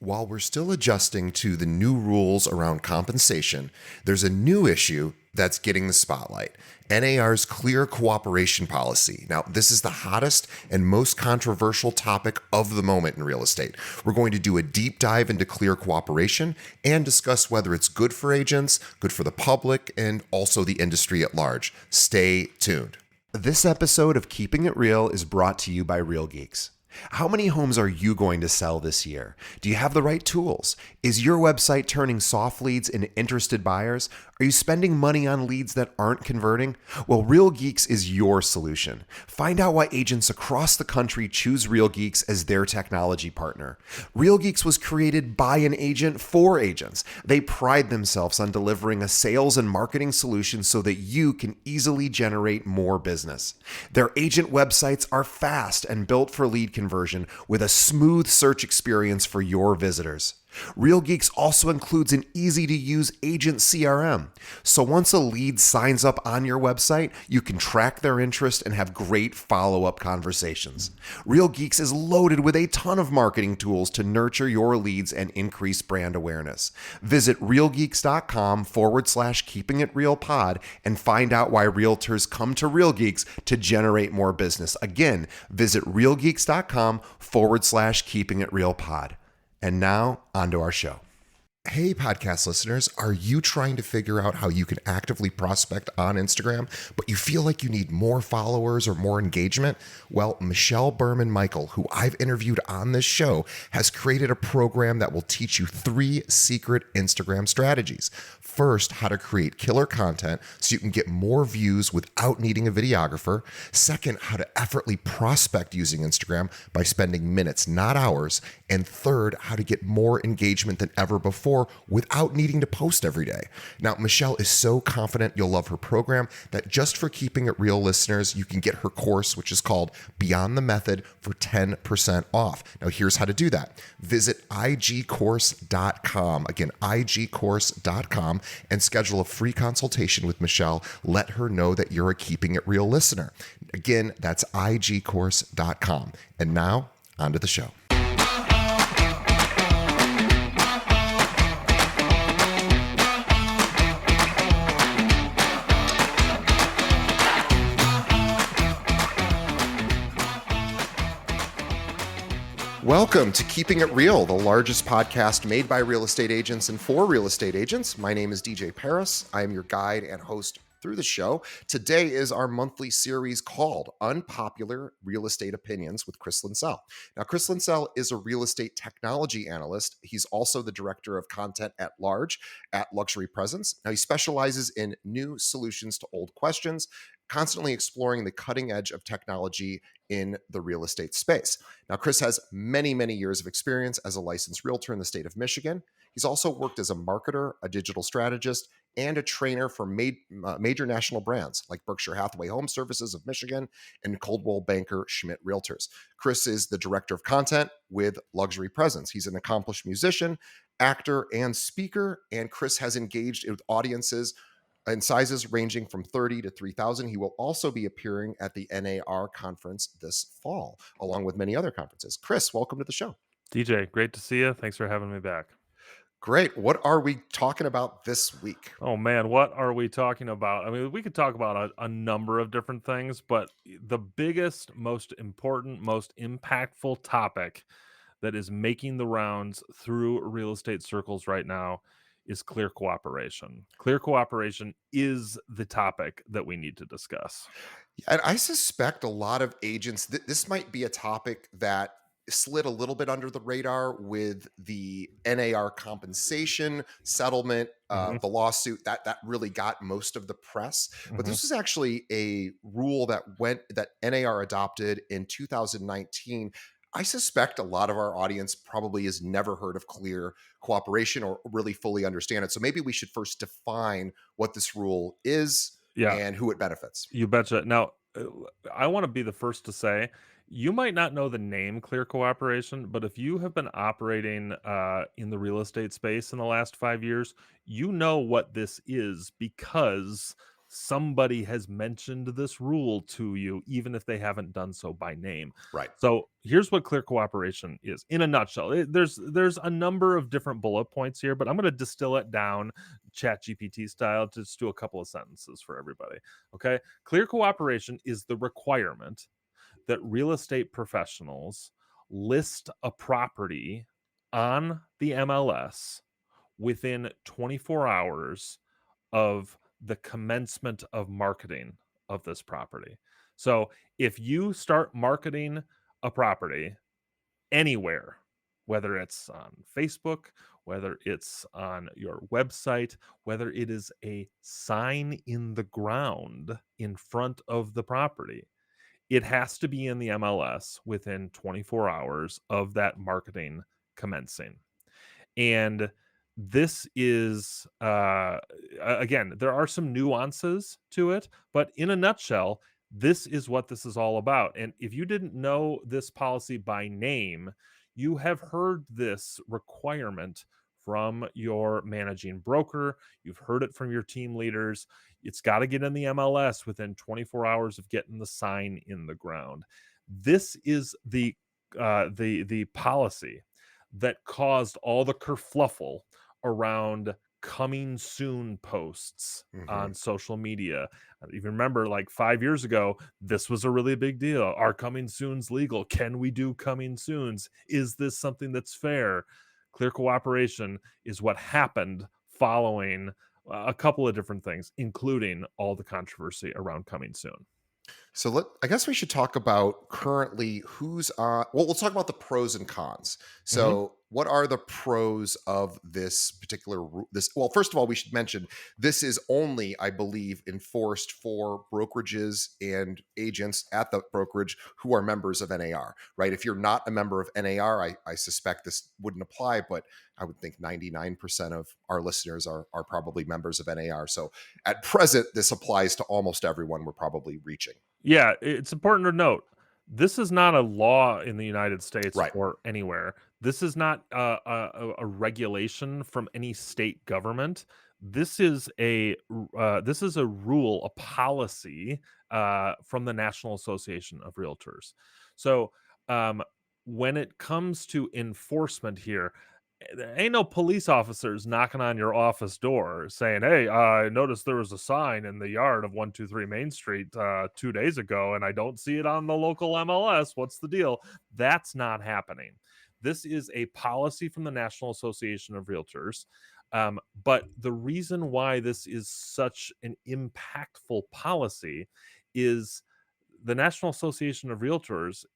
While we're still adjusting to the new rules around compensation, there's a new issue that's getting the spotlight. N.A.R.'s Clear Cooperation policy. Now, this is the hottest and most controversial topic of the moment in real estate. We're going to do a deep dive into Clear Cooperation and discuss whether it's good for agents, good for the public, and also the industry at large. Stay tuned. This episode of Keeping It Real is brought to you by Real Geeks. How many homes are you going to sell this year? Do you have the right tools? Is your website turning soft leads into interested buyers? Are you spending money on leads that aren't converting? Well, Real Geeks is your solution. Find out why agents across the country choose Real Geeks as their technology partner. Real Geeks was created by an agent for agents. They pride themselves on delivering a sales and marketing solution so that you can easily generate more business. Their agent websites are fast and built for lead conversion with a smooth search experience for your visitors. Real Geeks also includes an easy-to-use agent CRM. So once a lead signs up on your website, you can track their interest and have great follow-up conversations. Real Geeks is loaded with a ton of marketing tools to nurture your leads and increase brand awareness. Visit realgeeks.com/keepingitrealpod and find out why realtors come to Real Geeks to generate more business. Again, visit realgeeks.com/keepingitrealpod. And now, on to our show. Hey, podcast listeners, are you trying to figure out how you can actively prospect on Instagram, but you feel like you need more followers or more engagement? Well, Michelle Berman-Michael, who I've interviewed on this show, has created a program that will teach you 3 secret Instagram strategies. First, how to create killer content so you can get more views without needing a videographer. Second, how to effortlessly prospect using Instagram by spending minutes, not hours. And third, how to get more engagement than ever before without needing to post every day. Now, Michelle is so confident you'll love her program that just for Keeping It Real listeners, you can get her course, which is called Beyond the Method, for 10% off. Now, here's how to do that. Visit igcourse.com. Again, igcourse.com. and schedule a free consultation with Michelle. Let her know that you're a Keeping It Real listener. Again, that's igcourse.com. And now, on to the show. Welcome to Keeping It Real, the largest podcast made by real estate agents and for real estate agents. My name is DJ Paris. I am your guide and host through the show. Today is our monthly series called Unpopular Real Estate Opinions with Chris Linsell. Now, Chris Linsell is a real estate technology analyst. He's also the director of content at large at Luxury Presence. Now, he specializes in new solutions to old questions, constantly exploring the cutting edge of technology in the real estate space. Now, Chris has many, many years of experience as a licensed realtor in the state of Michigan. He's also worked as a marketer, a digital strategist, and a trainer for major national brands like Berkshire Hathaway Home Services of Michigan and Coldwell Banker Schmidt Realtors. Chris is the director of content with Luxury Presence. He's an accomplished musician, actor, and speaker, and Chris has engaged with audiences and sizes ranging from 30 to 3,000. He will also be appearing at the N.A.R conference this fall, along with many other conferences. Chris, welcome to the show. DJ, great to see you. Thanks for having me back. Great. What are we talking about this week? Oh, man, what are we talking about? I mean, we could talk about a number of different things, but the biggest, most important, most impactful topic that is making the rounds through real estate circles right now is clear cooperation. Clear cooperation is the topic that we need to discuss. And I suspect a lot of agents, this might be a topic that slid a little bit under the radar with the N.A.R compensation settlement, the lawsuit that really got most of the press. But this was actually a rule that N.A.R adopted in 2019. I suspect a lot of our audience probably has never heard of clear cooperation or really fully understand it. So maybe we should first define what this rule is and who it benefits. You betcha. Now, I want to be the first to say, you might not know the name Clear Cooperation, but if you have been operating in the real estate space in the last 5 years, you know what this is because somebody has mentioned this rule to you, even if they haven't done so by name. Right. So here's what clear cooperation is in a nutshell. There's a number of different bullet points here, but I'm going to distill it down chat GPT style to just do a couple of sentences for everybody. Okay. Clear cooperation is the requirement that real estate professionals list a property on the MLS within 24 hours of the commencement of marketing of this property. So if you start marketing a property anywhere, whether it's on Facebook, whether it's on your website, whether it is a sign in the ground in front of the property, it has to be in the MLS within 24 hours of that marketing commencing. And this is again, there are some nuances to it, but in a nutshell, this is what this is all about. And if you didn't know this policy by name, you have heard this requirement from your managing broker. You've heard it from your team leaders. It's got to get in the MLS within 24 hours of getting the sign in the ground. This is the policy that caused all the kerfluffle around coming soon posts Hmm. on social media. You remember, like 5 years ago, this was a really big deal. Are coming soons legal? Can we do coming soons? Is this something that's fair? Clear cooperation is what happened following a couple of different things, including all the controversy around coming soon. So I guess we should talk about currently who's on. Well, we'll talk about the pros and cons. Mhm. So, what are the pros of this particular this? Well, first of all, we should mention this is only, I believe, enforced for brokerages and agents at the brokerage who are members of NAR. Right? If you're not a member of NAR, I suspect this wouldn't apply, but I would think 99% of our listeners are probably members of NAR. So, at present, this applies to almost everyone we're probably reaching. Yeah, it's important to note, this is not a law in the United States Right. or anywhere. This is not a regulation from any state government. This is a rule, a policy from the National Association of Realtors. So um, when it comes to enforcement here, there ain't no police officers knocking on your office door saying, "Hey, I noticed there was a sign in the yard of 123 Main Street 2 days ago, and I don't see it on the local MLS. What's the deal?" That's not happening. This is a policy from the National Association of Realtors. But the reason why this is such an impactful policy is the National Association of Realtors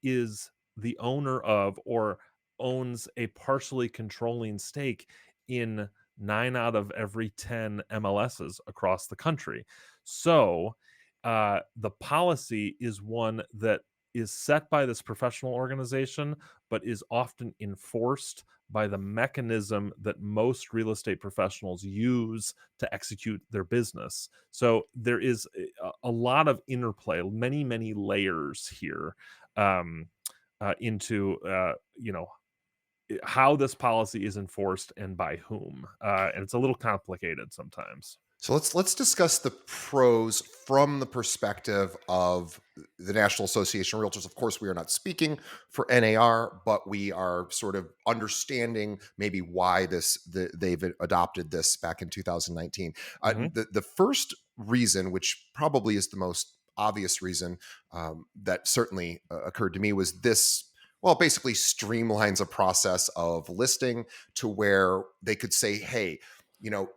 is the owner of or owns a partially controlling stake in 9 out of every 10 MLSs across the country. So, the policy is one that is set by this professional organization, but is often enforced by the mechanism that most real estate professionals use to execute their business. So there is a lot of interplay, many, many layers here um, into how this policy is enforced and by whom, and it's a little complicated sometimes. So let's discuss the pros from the perspective of the National Association of Realtors. Of course, we are not speaking for NAR, but we are sort of understanding maybe why they've adopted this back in 2019. Hmm. The first reason, which probably is the most obvious reason that certainly occurred to me, was this. Well, it basically streamlines a process of listing to where they could say, "Hey,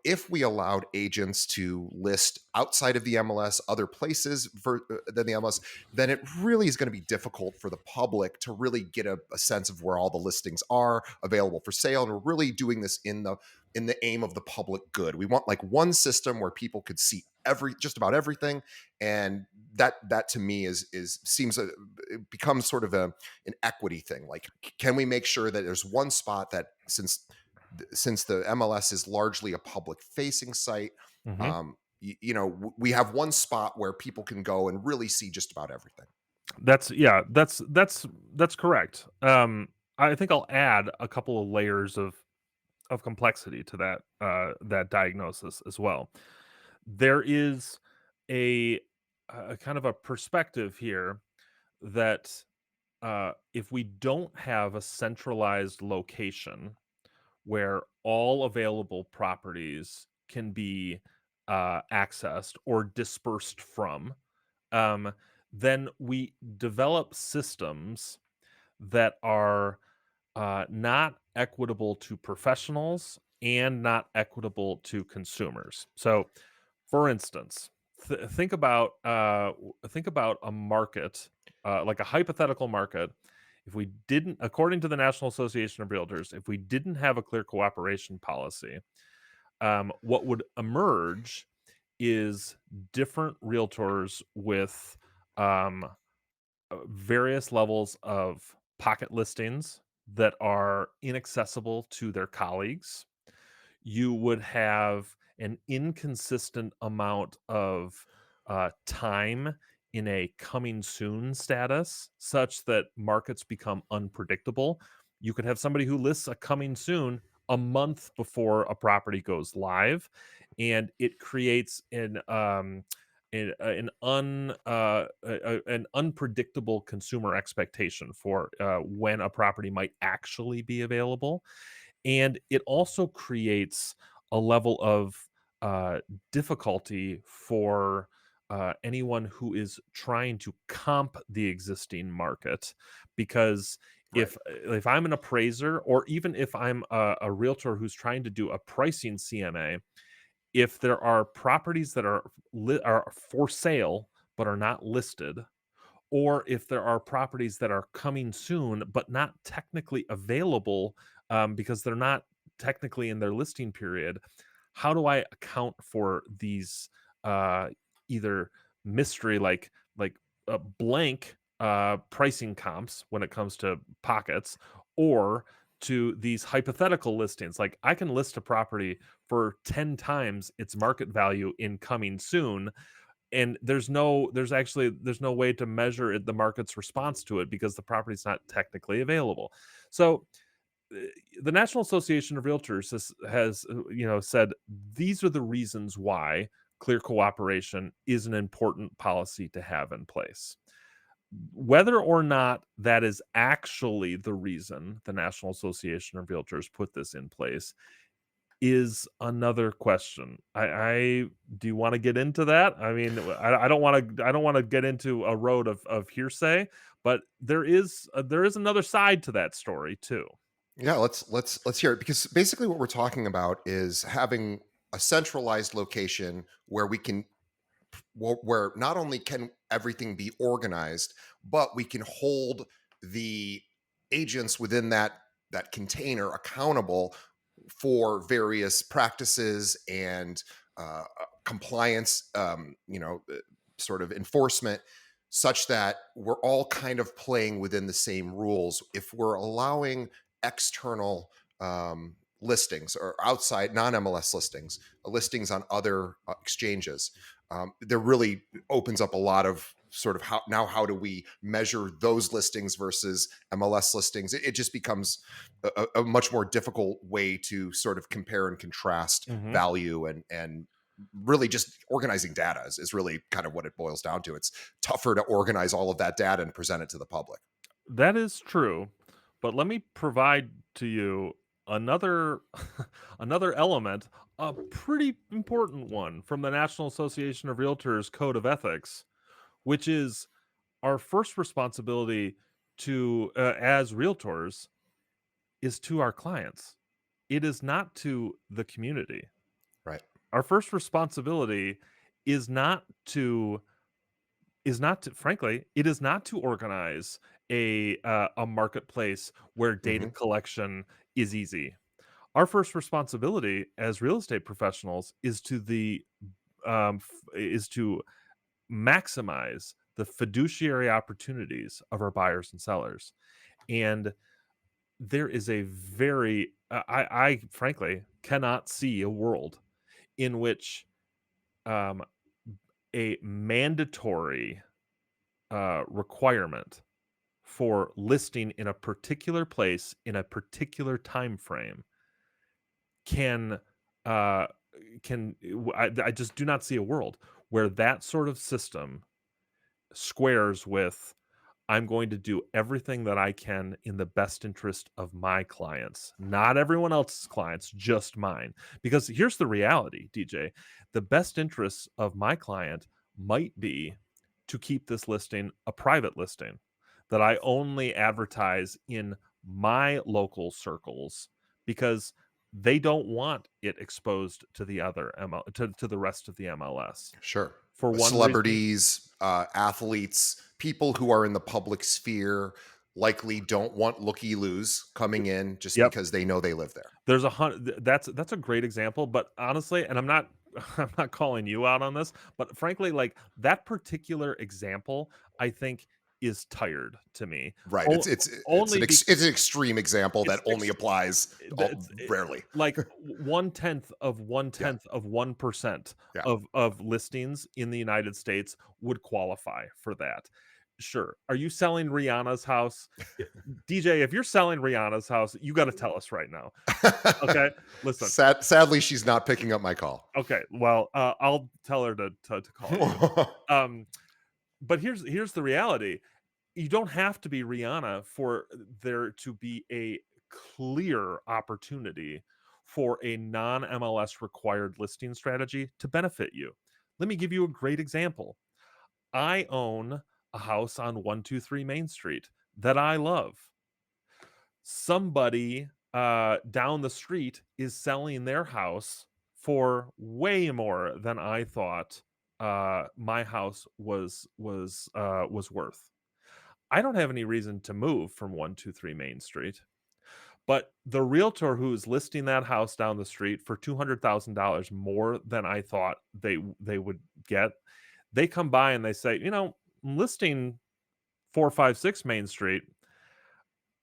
if we allowed agents to list outside of the MLS, other places than the MLS, then it really is going to be difficult for the public to really get a sense of where all the listings are available for sale. And we're really doing this in the aim of the public good. We want like one system where people could see just about everything, and that to me seems it becomes sort of an equity thing. Like, can we make sure that there's one spot that since the MLS is largely a public facing site, Hmm. we have one spot where people can go and really see just about everything." That's correct. I think I'll add a couple of layers of complexity to that diagnosis as well. There is a a kind of a perspective here that if we don't have a centralized location where all available properties can be accessed or dispersed from, um, then we develop systems that are not equitable to professionals and not equitable to consumers. So, for instance, think about a market, like a hypothetical market. If we didn't, according to the National Association of Realtors, if we didn't have a clear cooperation policy, what would emerge is different realtors with um, various levels of pocket listings that are inaccessible to their colleagues. You would have an inconsistent amount of time in a coming soon status, such that markets become unpredictable. You could have somebody who lists a coming soon a month before a property goes live, and it creates an unpredictable consumer expectation for when a property might actually be available, and it also creates a level of uh, difficulty for anyone who is trying to comp the existing market, because Right. if I'm an appraiser, or even if I'm a realtor who's trying to do a pricing CMA, if there are properties that are for sale but are not listed, or if there are properties that are coming soon but not technically available, because they're not technically in their listing period, how do I account for these uh, either mystery, like blank pricing comps when it comes to pockets, or to these hypothetical listings? Like, I can list a property for 10 times its market value in coming soon, and there's no way to measure the market's response to it because the property's not technically available. So uh, the National Association of Realtors has said these are the reasons why clear cooperation is an important policy to have in place. Whether or not that is actually the reason the National Association of Realtors put this in place is another question. I Do you wanna get into that? I mean, I don't wanna get into a road of hearsay, but there is another side to that story too. Yeah, let's hear it, because basically what we're talking about is having a centralized location where we can, where not only can everything be organized, but we can hold the agents within that container accountable for various practices and compliance, sort of enforcement, such that we're all kind of playing within the same rules. If we're allowing external listings or outside non-MLS listings on other exchanges, there really opens up a lot of sort of how do we measure those listings versus MLS listings. It just becomes a much more difficult way to sort of compare and contrast Mhm. value, and really just organizing data is really kind of what it boils down to. It's tougher to organize all of that data and present it to the public. That is true, but let me provide to you another another element, a pretty important one from the National Association of Realtors Code of Ethics, which is our first responsibility to as realtors is to our clients. It is not to the community. Right. Our first responsibility is not to frankly, it is not to organize a marketplace where data Hmm. collection is easy. Our first responsibility as real estate professionals is to maximize the fiduciary opportunities of our buyers and sellers. And there is a very I frankly cannot see a world in which um, a mandatory requirement for listing in a particular place in a particular time frame can uh I just do not see a world where that sort of system squares with, I'm going to do everything that I can in the best interest of my clients, not everyone else's clients, just mine. Because here's the reality, DJ. The best interests of my client might be to keep this listing a private listing, that I only advertise in my local circles because they don't want it exposed to the other to the rest of the MLS. Sure. For one reason, Celebrities, athletes, people who are in the public sphere likely don't want looky loos coming in just yep. because they know they live there. There's a that's a great example, but honestly, and I'm not I'm not calling you out on this, but frankly, like, that particular example, I think, is tired to me. Right. O only be It's an extreme example it's that only applies it's rarely. like, 1/10 of Yeah. 1/10 of 1% Yeah. of listings in the United States would qualify for that. Sure. Are you selling Rihanna's house? DJ, if you're selling Rihanna's house, you gotta tell us right now. Okay? Listen. Sadly, she's not picking up my call. Okay, well, I'll tell her to call you. Um, but here's the reality. You don't have to be Rihanna for there to be a clear opportunity for a non-MLS required listing strategy to benefit you. Let me give you a great example. I own a house on 123 Main Street that I love. Somebody down the street is selling their house for way more than I thought my house was worth. I don't have any reason to move from 123 Main Street, but the realtor who's listing that house down the street for $200,000 more than I thought they would get, they come by and they say, "I'm listing 456 Main Street.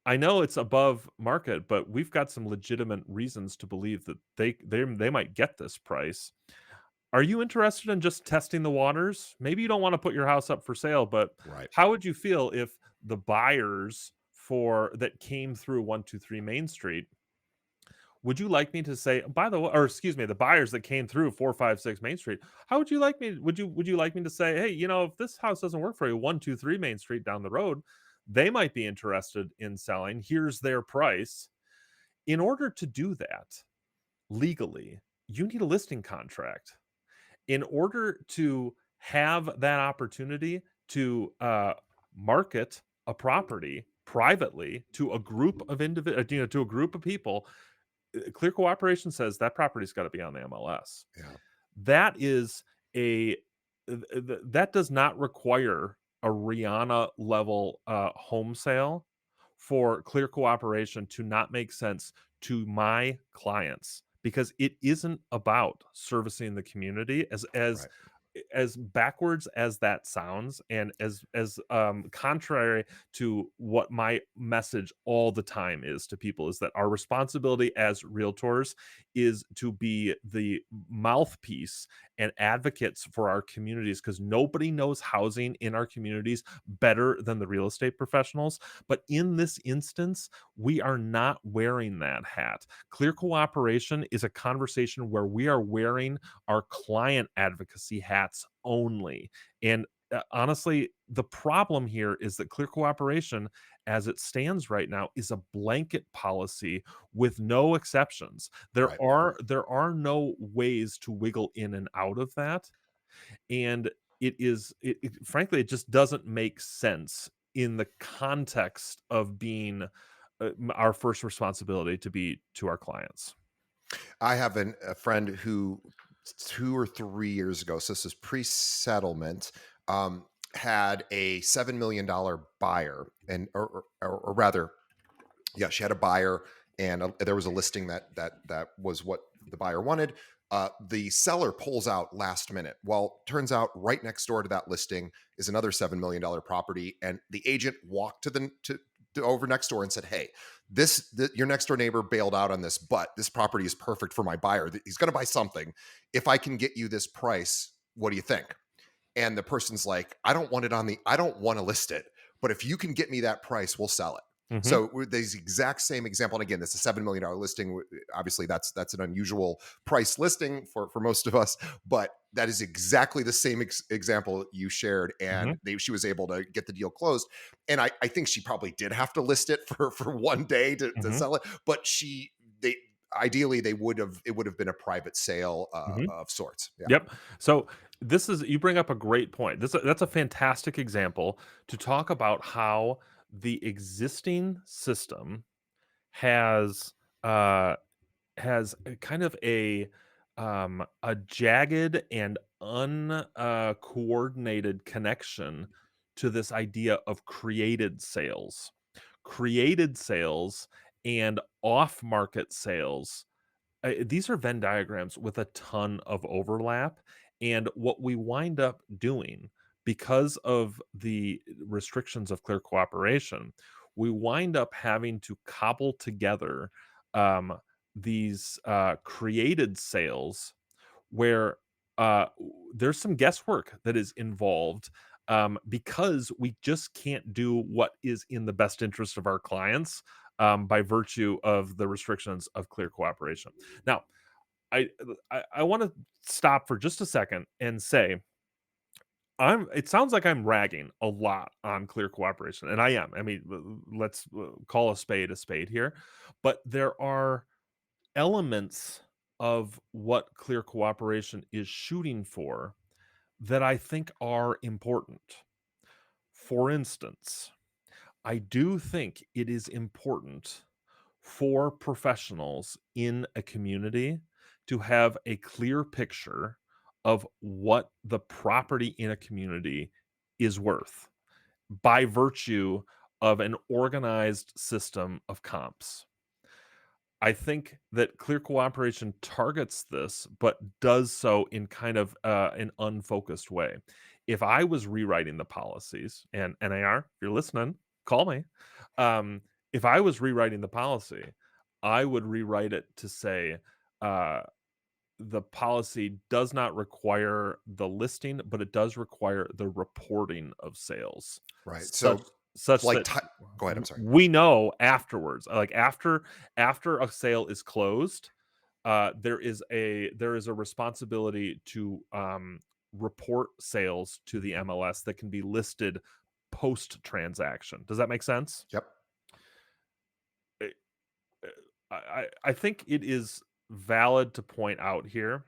I know it's above market, but we've got some legitimate reasons to believe that they might get this price. Are you interested in just testing the waters? Maybe you don't want to put your house up for sale, but Right. how would you feel if the buyers for that came through 123 Main Street, would you like me to say, by the way, or excuse me, the buyers that came through 456 Main Street, how would you like me would you like me to say, hey, if this house doesn't work for you, 123 Main Street down the road, they might be interested in selling. Here's their price." In order to do that legally, you need a listing contract. In order to have that opportunity to market a property privately to a group of to a group of people, Clear Cooperation says that property's got to be on the MLS. Yeah. That is a that does not require a Rihanna level home sale for Clear Cooperation to not make sense to my clients, because it isn't about servicing the community, Right. as backwards as that sounds, and as contrary to what my message all the time is to people, is that our responsibility as realtors is to be the mouthpiece and advocates for our communities, because nobody knows housing in our communities better than the real estate professionals. But in this instance, we are not wearing that hat. Clear Cooperation is a conversation where we are wearing our client advocacy hats only. And honestly, the problem here is that Clear Cooperation, as it stands right now, is a blanket policy with no exceptions. Right. There are no ways to wiggle in and out of that, and frankly, it just doesn't make sense in the context of being our first responsibility to be to our clients. I have a friend who 2 or 3 years ago, so this is pre-settlement, had a $7 million buyer, and or rather, yeah, she had a buyer, and there was a listing that was what the buyer wanted. The seller pulls out last minute. Well, turns out right next door to that listing is another $7 million property, and the agent walked to over next door and said, "Hey, your next door neighbor bailed out on this, but this property is perfect for my buyer. He's going to buy something. If I can get you this price, what do you think?" And the person's like, I don't want to list it, but if you can get me that price, we'll sell it." Mhm. So with these exact same example, and again, this is a $7 million listing. Obviously, that's an unusual price listing for most of us, but that is exactly the same example you shared, and Mhm. she was able to get the deal closed. And I think she probably did have to list it for one day to Mhm. sell it, but they ideally they would have it would have been a private sale Mhm. of sorts. Yeah. Yep. So this is you bring up a great point. That's a fantastic example to talk about how the existing system has uh has a kind of a jagged and coordinated connection to this idea of created sales and off market sales. These are Venn diagrams with a ton of overlap. And what we wind up doing because of the restrictions of clear cooperation, we wind up having to cobble together um, these created sales where there's some guesswork that is involved because we just can't do what is in the best interest of our clients by virtue of the restrictions of clear cooperation. Now, I want to stop for just a second and say it sounds like I'm ragging a lot on clear cooperation, and I am. I mean, let's call a spade here, but there are elements of what clear cooperation is shooting for that I think are important. For instance, I do think it is important for professionals in a community to have a clear picture of what the property in a community is worth by virtue of an organized system of comps. I think that clear cooperation targets this, but does so in kind of an unfocused way. If I was rewriting the policies, and NAR, if you're listening, call me. Um, if I was rewriting the policy, I would rewrite it to say uh, the policy does not require the listing, but it does require the reporting of sales, Right. such So such like that go ahead. I'm sorry. we know afterwards, like after a sale is closed, there is a responsibility to report sales to the MLS that can be listed post transaction. Does that make sense? Yep. Eh, eh, I think it is valid to point out here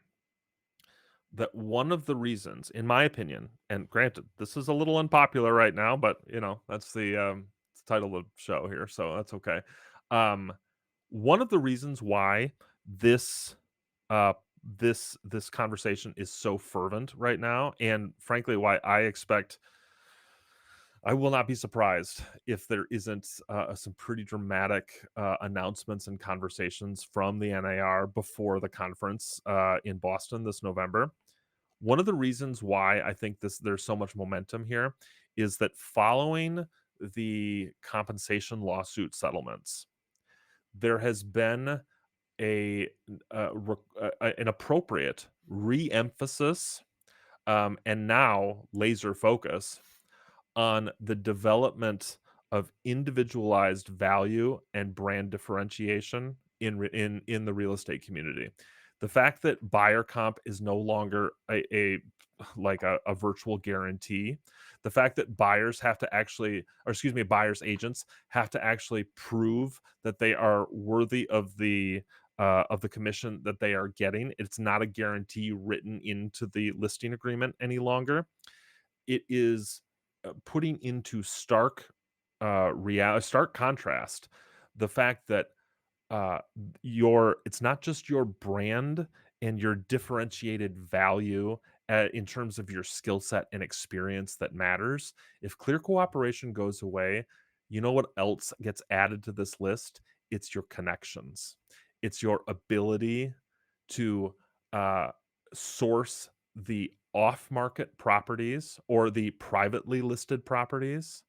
that one of the reasons, in my opinion, and granted, this is a little unpopular right now, but that's the title of the show here, so that's okay. Um, one of the reasons why this uh this conversation is so fervent right now, and frankly, why I will not be surprised if there isn't some pretty dramatic announcements and conversations from the NAR before the conference in Boston this November. One of the reasons why I think there's so much momentum here is that following the compensation lawsuit settlements, there has been an appropriate re-emphasis and now laser focus on the development of individualized value and brand differentiation in the real estate community. The fact that buyer comp is no longer a like a virtual guarantee, the fact that buyers have to actually, or excuse me, buyers agents have to actually prove that they are worthy of the commission that they are getting. It's not a guarantee written into the listing agreement any longer. It is putting into stark contrast the fact that your it's not just your brand and your differentiated value in terms of your skill set and experience that matters. If clear cooperation goes away, you know what else gets added to this list? It's your connections. It's your ability to uh, source the off-market properties or the privately listed properties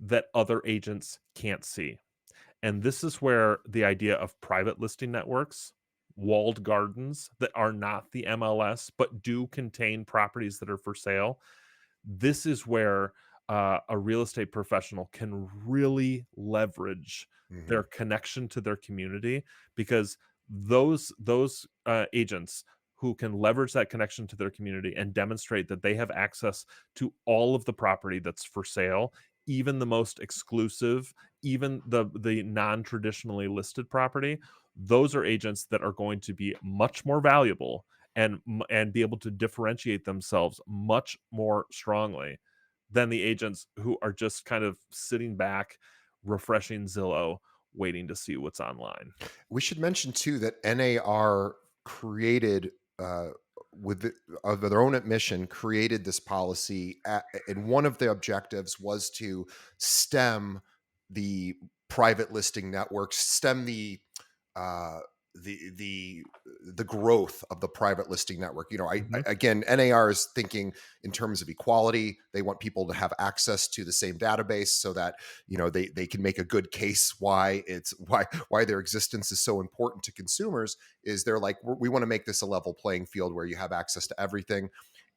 that other agents can't see. And this is where the idea of private listing networks, walled gardens that are not the MLS, but do contain properties that are for sale. This is where a real estate professional can really leverage Hmm. their connection to their community, because those agents who can leverage that connection to their community and demonstrate that they have access to all of the property that's for sale, even the most exclusive, even the non-traditionally listed property, those are agents that are going to be much more valuable and be able to differentiate themselves much more strongly than the agents who are just kind of sitting back, refreshing Zillow, waiting to see what's online. We should mention too that NAR created, with of their own admission, created this policy, and one of the objectives was to stem the private listing networks, stem uh, the the the growth of the private listing network. Mhm, Again, NAR is thinking in terms of equality. They want people to have access to the same database so that they can make a good case why their existence is so important to consumers. Is they're like, we want to make this a level playing field where you have access to everything.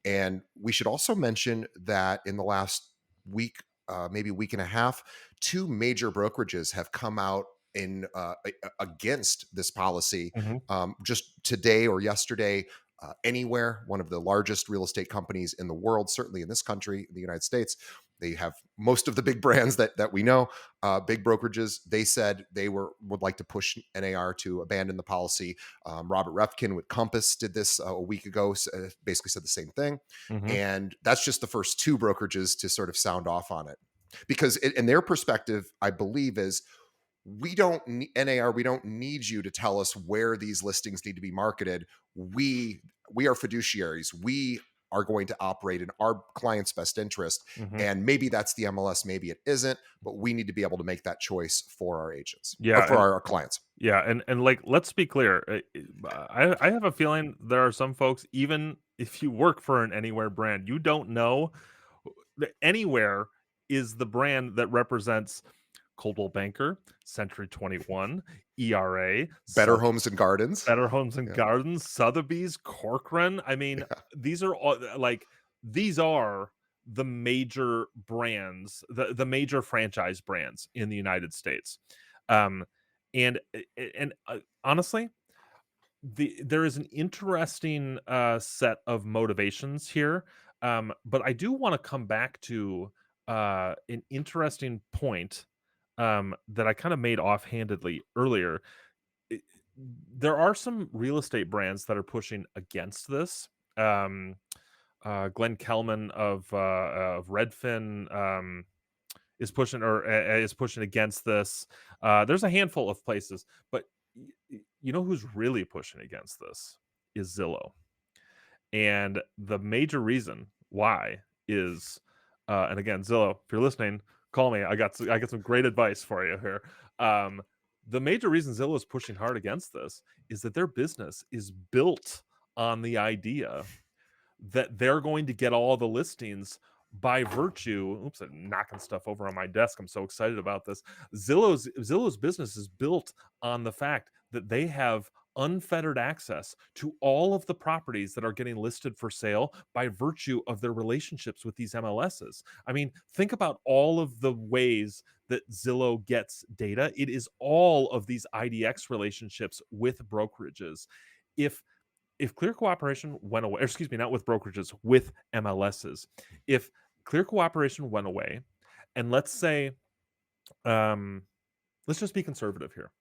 And we should also mention that in the last week, maybe week and a half, two major brokerages have come out in against this policy. mhm, Just today or yesterday, Anywhere, one of the largest real estate companies in the world, certainly in this country, in the United States, they have most of the big brands that we know, big brokerages. They said they would like to push NAR to abandon the policy. Robert Refkin with Compass did this a week ago, basically said the same thing. mhm, And that's just the first two brokerages to sort of sound off on it. Because in their perspective, I believe, is we don't NAR, we don't need you to tell us where these listings need to be marketed. We are fiduciaries. We are going to operate in our client's best interest. mhm. And maybe that's the MLS, maybe it isn't, but we need to be able to make that choice for our agents, or Yeah, for our clients. like, let's be clear, I have a feeling there are some folks, even if you work for an Anywhere brand, you don't know that Anywhere is the brand that represents Coldwell Banker, Century 21, ERA, Better Homes and Gardens. Better Homes and Yeah. Gardens, Sotheby's, Corcoran. I mean, Yeah. these are all these are the major brands, the major franchise brands in the United States. Um, and honestly, there is an interesting set of motivations here. But I do want to come back to an interesting point that I kind of made offhandedly earlier. it- there are some real estate brands that are pushing against this. Um, Glenn Kelman of Redfin is pushing against this. There's a handful of places, but you know who's really pushing against this is Zillow, and the major reason why is, and again, Zillow, if you're listening, call me. I got some great advice for you here. Um, the major reason Zillow is pushing hard against this is that their business is built on the idea that they're going to get all the listings by virtue. Oops, I'm knocking stuff over on my desk. I'm so excited about this. Zillow's business is built on the fact that they have unfettered access to all of the properties that are getting listed for sale by virtue of their relationships with these MLSs. I mean, think about all of the ways that Zillow gets data. It is all of these IDX relationships with brokerages. If if Clear Cooperation went away, or excuse me, not with brokerages, with MLSs, if Clear Cooperation went away, and um, let's just be conservative here.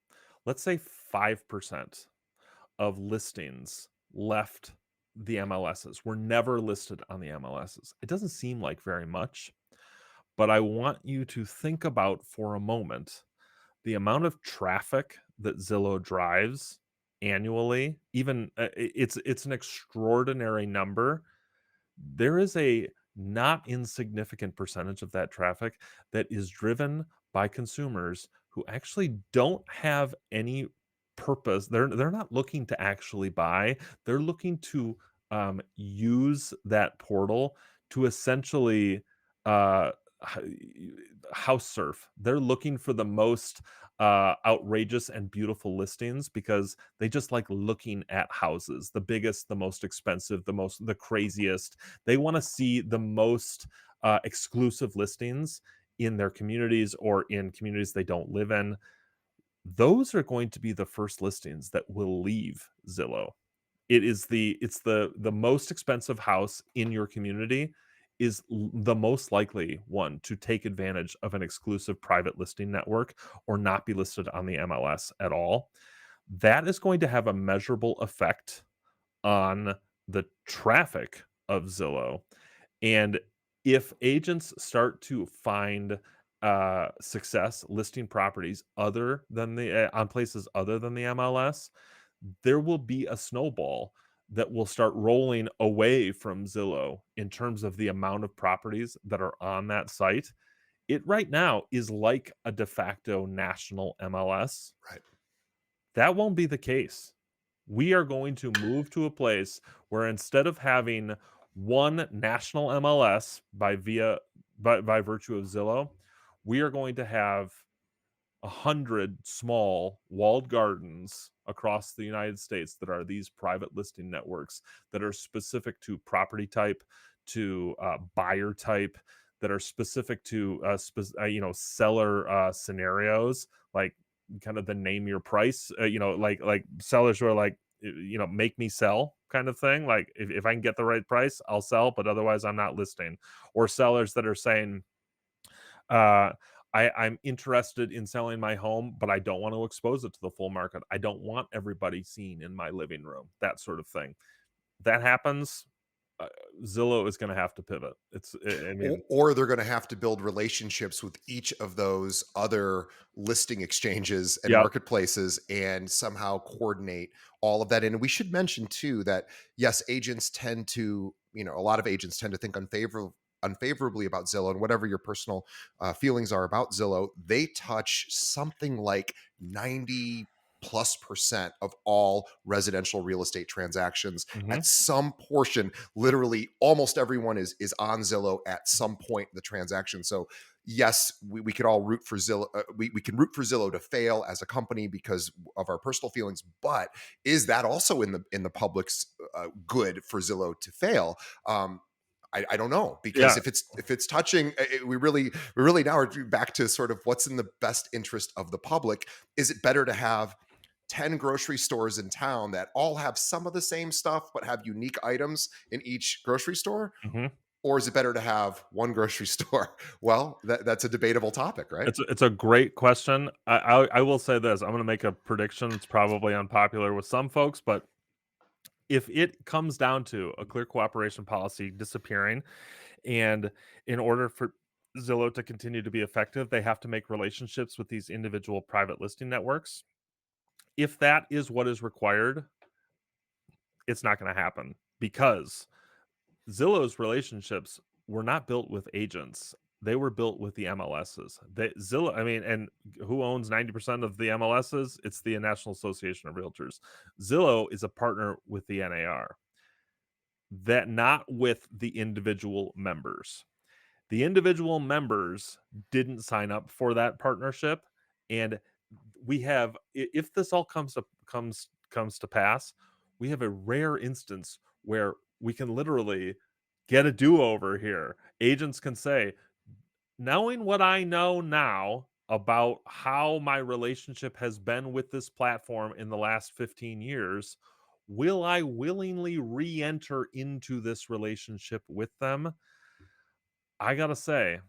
Let's say 5% of listings left the MLSs, were never listed on the MLSs. It doesn't seem like very much, but I want you to think about for a moment the amount of traffic that Zillow drives annually. Even it's an extraordinary number. There is a not insignificant percentage of that traffic that is driven by consumers who actually don't have any purpose. They're not looking to actually buy. They're looking to use that portal to essentially uh, h- house surf. They're looking for the most outrageous and beautiful listings because they just like looking at houses, the biggest, the most expensive, the craziest. They want to see the most exclusive listings in their communities or in communities they don't live in, those are going to be the first listings that will leave Zillow. It's the most expensive house in your community is the most likely one to take advantage of an exclusive private listing network or not be listed on the MLS at all. That is going to have a measurable effect on the traffic of Zillow. And if agents start to find success listing properties other than the on places other than the MLS, there will be a snowball that will start rolling away from Zillow in terms of the amount of properties that are on that site. It right now is like a de facto national MLS. Right. That won't be the case. We are going to move to a place where instead of having one national MLS by virtue of Zillow, we are going to have 100 small walled gardens across the United States that are these private listing networks that are specific to property type, to buyer type, that are specific to seller scenarios, like kind of the name your price, like sellers who are like, make me sell kind of thing. Like if I can get the right price, I'll sell, but otherwise I'm not listing. Or sellers that are saying, uh, I'm interested in selling my home, but I don't want to expose it to the full market. I don't want everybody seeing in my living room, that sort of thing. That happens, uh, Zillow is going to have to pivot. I mean, Or they're going to have to build relationships with each of those other listing exchanges and yeah, marketplaces and somehow coordinate all of that. And we should mention too that yes, agents tend to, a lot of agents tend to think unfavorably about Zillow, and whatever your personal feelings are about Zillow, they touch something like 90+% of all residential real estate transactions mhm, at some portion. Literally almost everyone is on Zillow at some point in the transaction. So yes, we could all root for Zillow. We can root for Zillow to fail as a company because of our personal feelings, but is that also in the public's good for Zillow to fail? I don't know, because yeah, if it's touching, we really now are back to sort of what's in the best interest of the public. Is it better to have 10 grocery stores in town that all have some of the same stuff but have unique items in each grocery store? mhm. Or is it better to have one grocery store? Well, that's a debatable topic, right? It's a great question. I will say this. I'm going to make a prediction. It's probably unpopular with some folks, but if it comes down to a clear cooperation policy disappearing, and in order for Zillow to continue to be effective, they have to make relationships with these individual private listing networks. If that is what is required, it's not going to happen because Zillow's relationships were not built with agents. They were built with the MLSs. Zillow, I mean, and who owns 90% of the MLSs? It's the National Association of Realtors. Zillow is a partner with the NAR, that not with the individual members. The individual members didn't sign up for that partnership, and we have if this all comes to pass, we have a rare instance where we can literally get a do-over here. Agents can say, knowing what I know now about how my relationship has been with this platform in the last 15 years, will I willingly re-enter into this relationship with them? I gotta say,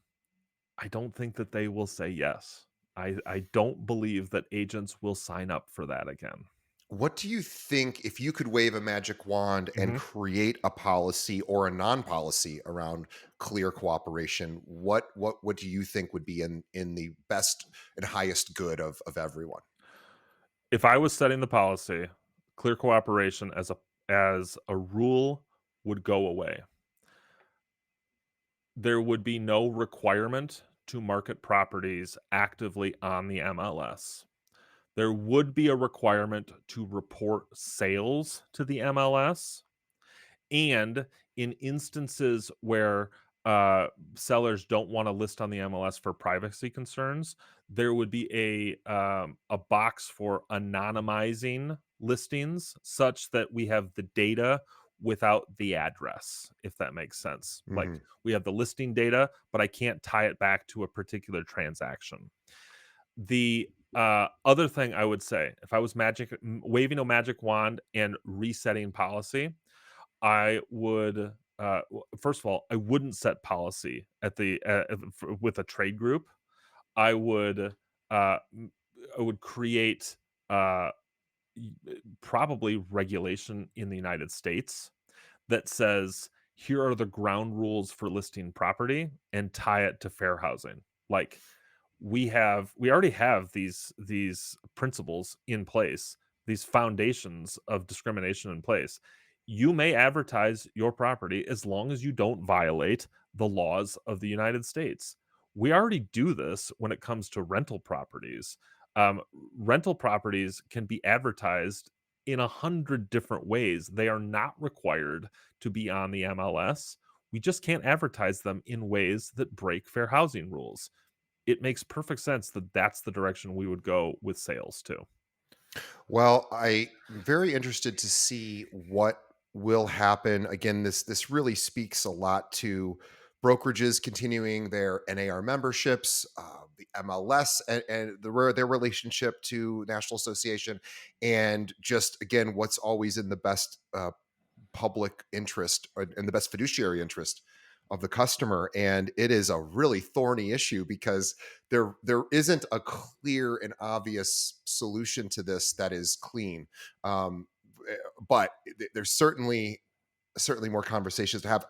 I don't think that they will say yes. I don't believe that agents will sign up for that again. What do you think, if you could wave a magic wand and Mhm. create a policy or a non-policy around clear cooperation, what do you think would be in the best and highest good of everyone? If I was setting the policy, clear cooperation as a rule would go away. There would be no requirement to market properties actively on the MLS. There would be a requirement to report sales to the MLS. And in instances where uh, sellers don't want to list on the MLS for privacy concerns, there would be a box for anonymizing listings, such that we have the data without the address, if that makes sense. Like, Mhm. we have the listing data, but I can't tie it back to a particular transaction. The other thing I would say, if I was waving a magic wand and resetting policy, I would first of all, I wouldn't set policy with a trade group. I would uh, m- I would create uh, probably regulation in the United States that says, here are the ground rules for listing property, and tie it to fair housing. Like, we already have these principles in place, these foundations of discrimination in place. You may advertise your property as long as you don't violate the laws of the United States. We already do this when it comes to rental properties. um, Rental properties can be advertised in 100 different ways. They are not required to be on the MLS. We just can't advertise them in ways that break fair housing rules. It makes perfect sense that that's the direction we would go with sales too. Well, I'm very interested to see what will happen. Again, this really speaks a lot to brokerages continuing their NAR memberships, the MLS, and their relationship to National Association, and just again, what's always in the best public interest and the best fiduciary interest of the customer. And it is a really thorny issue because there isn't a clear and obvious solution to this that is clean. um, but there's certainly more conversations to have.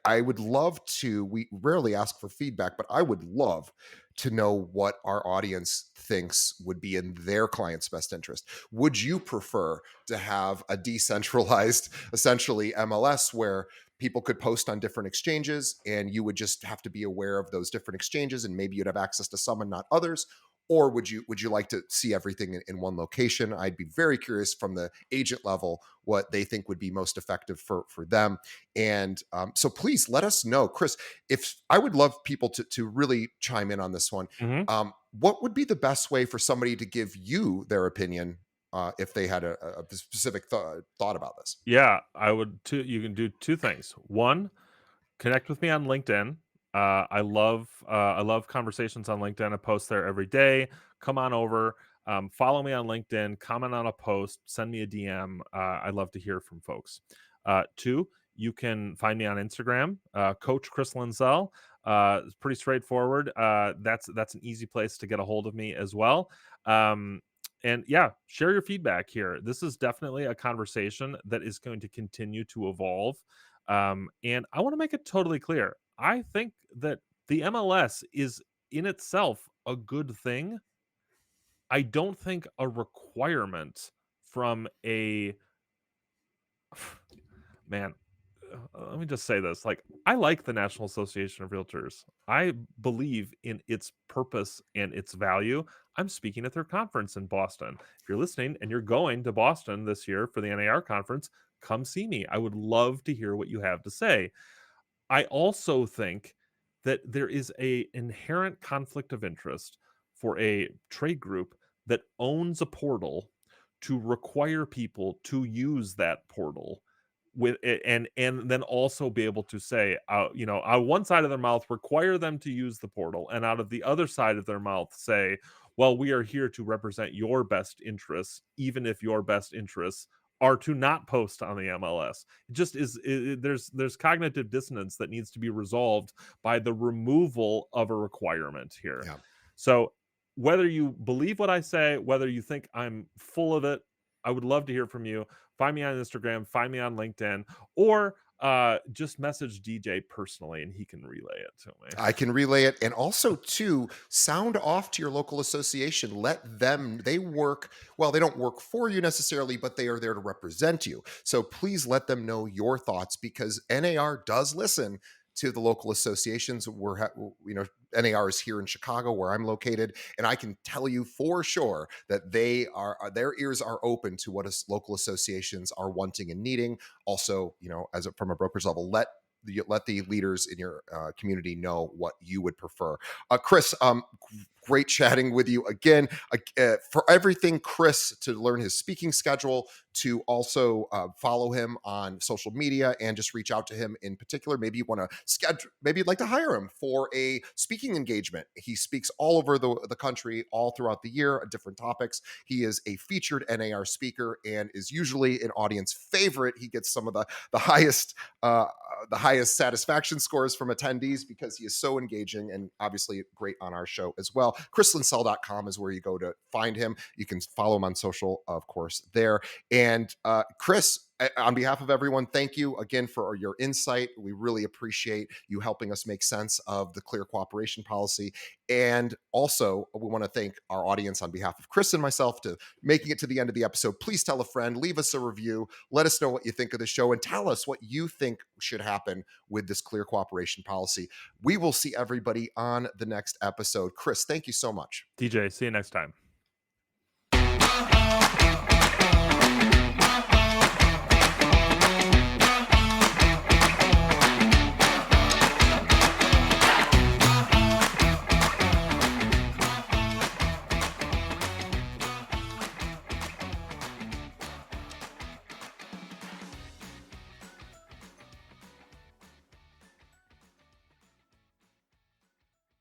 I would love to. We rarely ask for feedback, but I would love to know what our audience thinks would be in their client's best interest. Would you prefer to have a decentralized, essentially MLS, where people could post on different exchanges and you would just have to be aware of those different exchanges and maybe you'd have access to some and not others? Or would you like to see everything in one location? I'd be very curious from the agent level what they think would be most effective for them. And so please let us know, Chris. If I would love people to really chime in on this one. Mhm. What would be the best way for somebody to give you their opinion if they had a specific thought about this? Yeah, I would too. You can do two things. One, connect with me on LinkedIn. I love conversations on LinkedIn. I post there every day. Come on over, follow me on LinkedIn, comment on a post, send me a DM. I love to hear from folks. Two, you can find me on Instagram, Coach Chris Linzell. It's pretty straightforward. That's an easy place to get a hold of me as well. And yeah, share your feedback here. This is definitely a conversation that is going to continue to evolve. And I want to make it totally clear. I think that the MLS is in itself a good thing. I don't think a requirement from a man. Let me just say this. Like, I like the National Association of Realtors. I believe in its purpose and its value. I'm speaking at their conference in Boston. If you're listening and you're going to Boston this year for the N.A.R conference, come see me. I would love to hear what you have to say. I also think that there is a inherent conflict of interest for a trade group that owns a portal to require people to use that portal with it, and then also be able to say, out one side of their mouth require them to use the portal, and out of the other side of their mouth say, well, we are here to represent your best interests, even if your best interests are to not post on the MLS. It just is. There's cognitive dissonance that needs to be resolved by the removal of a requirement here. Yeah. So whether you believe what I say, whether you think I'm full of it, I would love to hear from you. Find me on Instagram, find me on LinkedIn, or just message DJ personally, and he can relay it to me. I can relay it. And also, to sound off to your local association. Let them, they work, well, they don't work for you necessarily, but they are there to represent you. So please let them know your thoughts because NAR does listen to the local associations. NAR is here in Chicago where I'm located. And I can tell you for sure that their ears are open to what local associations are wanting and needing. Also, from a broker's level, let the leaders in your community know what you would prefer. Chris, great chatting with you again. For everything, Chris, to learn his speaking schedule, to also follow him on social media and just reach out to him in particular. Maybe you want to schedule, maybe you'd like to hire him for a speaking engagement. He speaks all over the country, all throughout the year, different topics. He is a featured NAR speaker and is usually an audience favorite. He gets some of the highest satisfaction scores from attendees because he is so engaging and obviously great on our show as well. chrislinsell.com is where you go to find him. You can follow him on social, of course, there. And Chris, on behalf of everyone, thank you again for your insight. We really appreciate you helping us make sense of the Clear Cooperation policy. And also, we want to thank our audience on behalf of Chris and myself to making it to the end of the episode. Please tell a friend, leave us a review, let us know what you think of the show, and tell us what you think should happen with this Clear Cooperation policy. We will see everybody on the next episode. Chris, thank you so much. DJ, see you next time.